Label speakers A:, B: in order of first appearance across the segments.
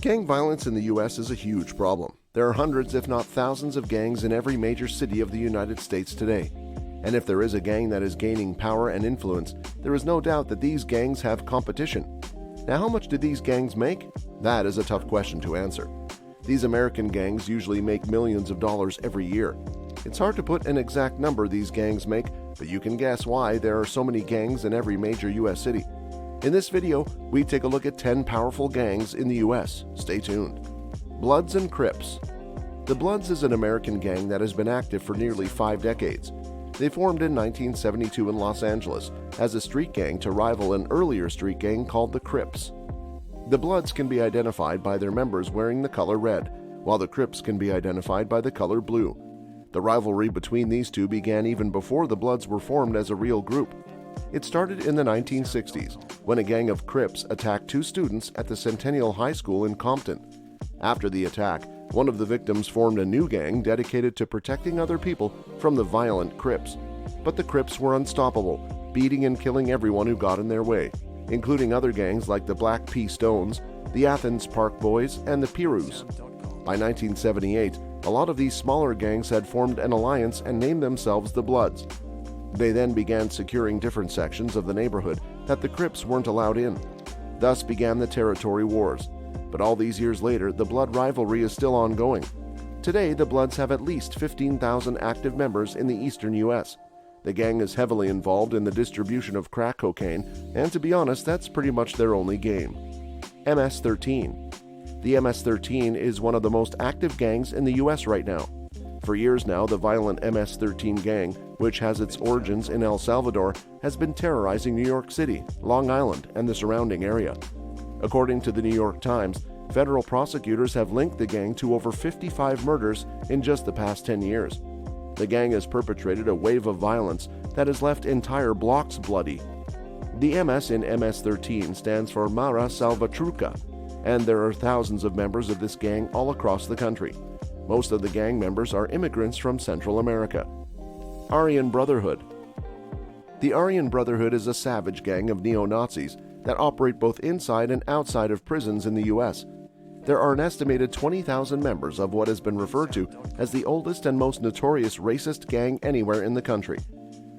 A: Gang violence in the U.S. is a huge problem. There are hundreds, if not thousands, of gangs in every major city of the United States today. And if there is a gang that is gaining power and influence, there is no doubt that these gangs have competition. Now, how much do these gangs make? That is a tough question to answer. These American gangs usually make millions of dollars every year. It's hard to put an exact number these gangs make, but you can guess why there are so many gangs in every major U.S. city. In this video, we take a look at 10 powerful gangs in the U.S. Stay tuned. Bloods and Crips. The Bloods is an American gang that has been active for nearly 5 decades. They formed in 1972 in Los Angeles as a street gang to rival an earlier street gang called the Crips. The Bloods can be identified by their members wearing the color red, while the Crips can be identified by the color blue. The rivalry between these two began even before the Bloods were formed as a real group. It started in the 1960s when a gang of Crips attacked 2 students at the Centennial High School in Compton. After the attack, one of the victims formed a new gang dedicated to protecting other people from the violent Crips. But the Crips were unstoppable, beating and killing everyone who got in their way, including other gangs like the Black P. Stones, the Athens Park Boys, and the Pirus. By 1978, a lot of these smaller gangs had formed an alliance and named themselves the Bloods. They then began securing different sections of the neighborhood that the Crips weren't allowed in. Thus began the territory wars. But all these years later, the Blood rivalry is still ongoing. Today, the Bloods have at least 15,000 active members in the eastern U.S. The gang is heavily involved in the distribution of crack cocaine, and to be honest, that's pretty much their only game. MS-13. The MS-13 is one of the most active gangs in the U.S. right now. For years now, the violent MS-13 gang, which has its origins in El Salvador, has been terrorizing New York City, Long Island, and the surrounding area. According to the New York Times, federal prosecutors have linked the gang to over 55 murders in just the past 10 years. The gang has perpetrated a wave of violence that has left entire blocks bloody. The MS in MS-13 stands for Mara Salvatrucha, and there are thousands of members of this gang all across the country. Most of the gang members are immigrants from Central America. Aryan Brotherhood. The Aryan Brotherhood is a savage gang of neo-Nazis that operate both inside and outside of prisons in the U.S. There are an estimated 20,000 members of what has been referred to as the oldest and most notorious racist gang anywhere in the country.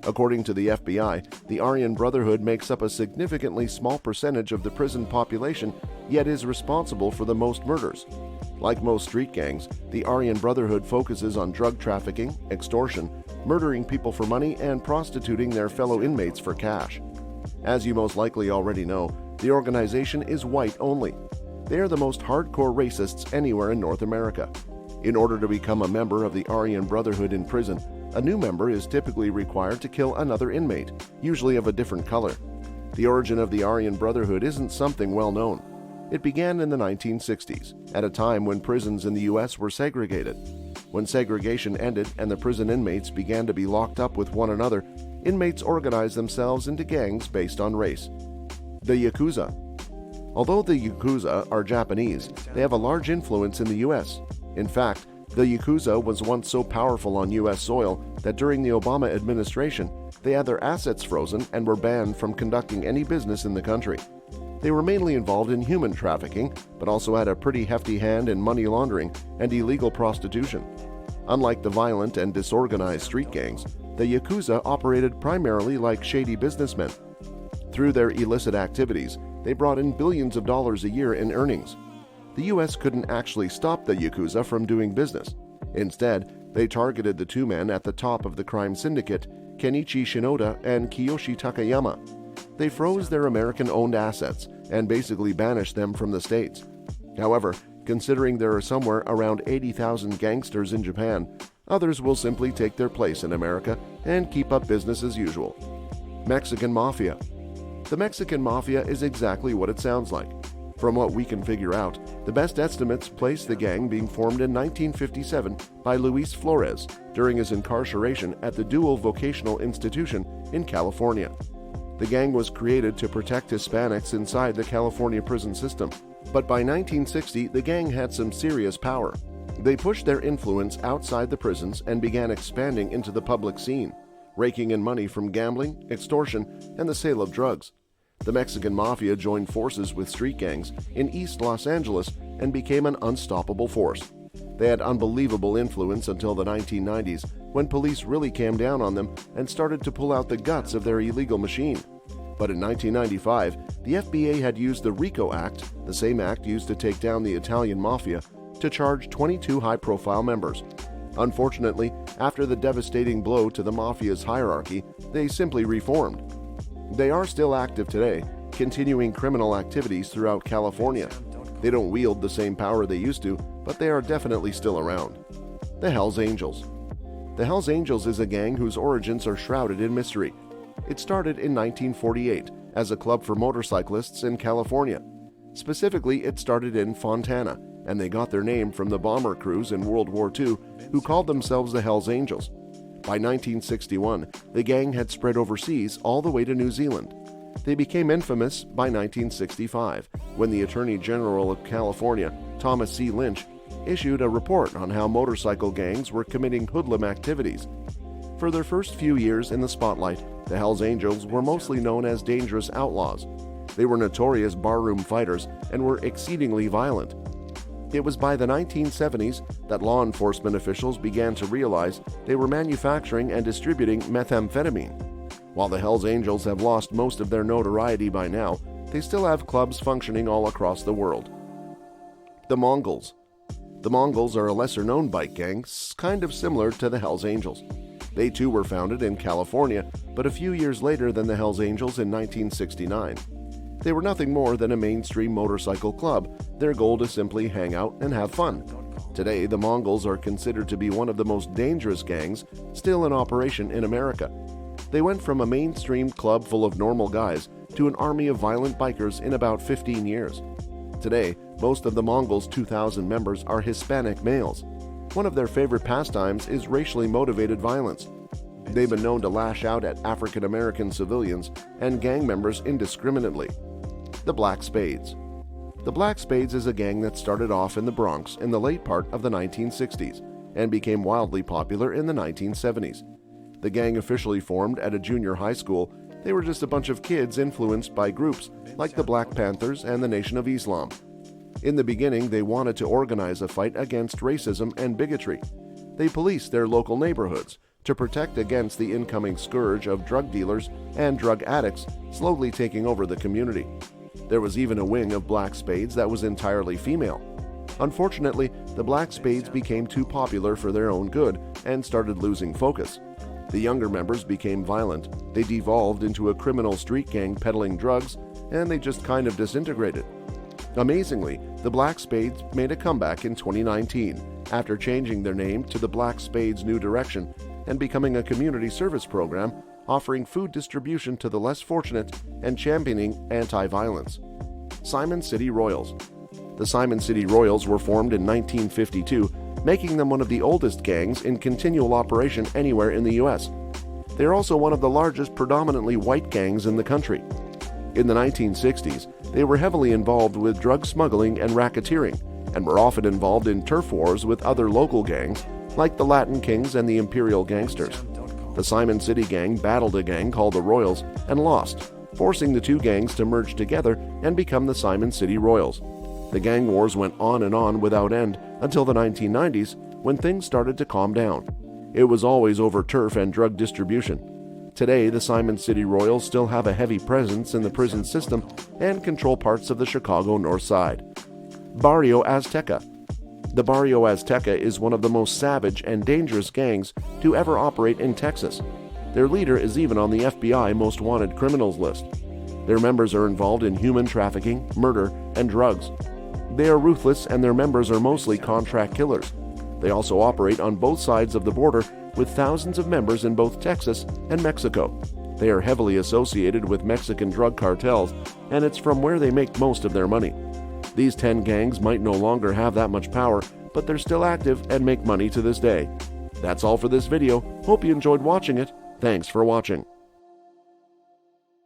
A: According to the FBI, the Aryan Brotherhood makes up a significantly small percentage of the prison population, yet is responsible for the most murders. Like most street gangs, the Aryan Brotherhood focuses on drug trafficking, extortion, murdering people for money, and prostituting their fellow inmates for cash. As you most likely already know, the organization is white only. They are the most hardcore racists anywhere in North America. In order to become a member of the Aryan Brotherhood in prison, a new member is typically required to kill another inmate, usually of a different color. The origin of the Aryan Brotherhood isn't something well known. It began in the 1960s, at a time when prisons in the U.S. were segregated. When segregation ended and the prison inmates began to be locked up with one another, inmates organized themselves into gangs based on race. The Yakuza. Although the Yakuza are Japanese, they have a large influence in the U.S. In fact, the Yakuza was once so powerful on U.S. soil that during the Obama administration, they had their assets frozen and were banned from conducting any business in the country. They were mainly involved in human trafficking, but also had a pretty hefty hand in money laundering and illegal prostitution. Unlike the violent and disorganized street gangs, the Yakuza operated primarily like shady businessmen. Through their illicit activities, they brought in billions of dollars a year in earnings. The U.S. couldn't actually stop the Yakuza from doing business. Instead, they targeted the 2 men at the top of the crime syndicate, Kenichi Shinoda and Kiyoshi Takayama. They froze their American-owned assets and basically banished them from the States. However, considering there are somewhere around 80,000 gangsters in Japan, others will simply take their place in America and keep up business as usual. Mexican Mafia. The Mexican Mafia is exactly what it sounds like. From what we can figure out, the best estimates place the gang being formed in 1957 by Luis Flores during his incarceration at the Dual Vocational Institution in California. The gang was created to protect Hispanics inside the California prison system, but by 1960 the gang had some serious power. They pushed their influence outside the prisons and began expanding into the public scene, raking in money from gambling, extortion, and the sale of drugs. The Mexican Mafia joined forces with street gangs in East Los Angeles and became an unstoppable force. They had unbelievable influence until the 1990s, when police really came down on them and started to pull out the guts of their illegal machine. But in 1995, the FBA had used the RICO Act, the same act used to take down the Italian Mafia, to charge 22 high-profile members. Unfortunately, after the devastating blow to the Mafia's hierarchy, they simply reformed. They are still active today, continuing criminal activities throughout California. They don't wield the same power they used to, but they are definitely still around. The Hells Angels. The Hells Angels is a gang whose origins are shrouded in mystery. It started in 1948 as a club for motorcyclists in California. Specifically, it started in Fontana, and they got their name from the bomber crews in World War II who called themselves the Hells Angels. By 1961, the gang had spread overseas all the way to New Zealand. They became infamous by 1965, when the Attorney General of California, Thomas C. Lynch, issued a report on how motorcycle gangs were committing hoodlum activities. For their first few years in the spotlight, the Hells Angels were mostly known as dangerous outlaws. They were notorious barroom fighters and were exceedingly violent. It was by the 1970s that law enforcement officials began to realize they were manufacturing and distributing methamphetamine. While the Hells Angels have lost most of their notoriety by now, they still have clubs functioning all across the world. The Mongols. The Mongols are a lesser-known bike gang, kind of similar to the Hells Angels. They too were founded in California, but a few years later than the Hells Angels in 1969. They were nothing more than a mainstream motorcycle club, their goal to simply hang out and have fun. Today, the Mongols are considered to be one of the most dangerous gangs still in operation in America. They went from a mainstream club full of normal guys to an army of violent bikers in about 15 years. Today, most of the Mongols' 2,000 members are Hispanic males. One of their favorite pastimes is racially motivated violence. They've been known to lash out at African American civilians and gang members indiscriminately. The Black Spades. The Black Spades is a gang that started off in the Bronx in the late part of the 1960s and became wildly popular in the 1970s. The gang officially formed at a junior high school. They were just a bunch of kids influenced by groups like the Black Panthers and the Nation of Islam. In the beginning, they wanted to organize a fight against racism and bigotry. They policed their local neighborhoods to protect against the incoming scourge of drug dealers and drug addicts slowly taking over the community. There was even a wing of Black Spades that was entirely female. Unfortunately, the Black Spades became too popular for their own good and started losing focus. The younger members became violent, they devolved into a criminal street gang peddling drugs, and they just kind of disintegrated. Amazingly, the Black Spades made a comeback in 2019 after changing their name to the Black Spades New Direction and becoming a community service program offering food distribution to the less fortunate and championing anti-violence. Simon City Royals. The Simon City Royals were formed in 1952, making them one of the oldest gangs in continual operation anywhere in the U.S. They are also one of the largest predominantly white gangs in the country. In the 1960s, they were heavily involved with drug smuggling and racketeering, and were often involved in turf wars with other local gangs like the Latin Kings and the Imperial Gangsters. The Simon City Gang battled a gang called the Royals and lost, forcing the two gangs to merge together and become the Simon City Royals. The gang wars went on and on without end until the 1990s, when things started to calm down. It was always over turf and drug distribution. Today, the Simon City Royals still have a heavy presence in the prison system and control parts of the Chicago North Side. Barrio Azteca. The Barrio Azteca is one of the most savage and dangerous gangs to ever operate in Texas. Their leader is even on the FBI Most Wanted Criminals list. Their members are involved in human trafficking, murder, and drugs. They are ruthless, and their members are mostly contract killers. They also operate on both sides of the border with thousands of members in both Texas and Mexico. They are heavily associated with Mexican drug cartels, and it's from where they make most of their money. These 10 gangs might no longer have that much power, but they're still active and make money to this day. That's all for this video. Hope you enjoyed watching it. Thanks for watching.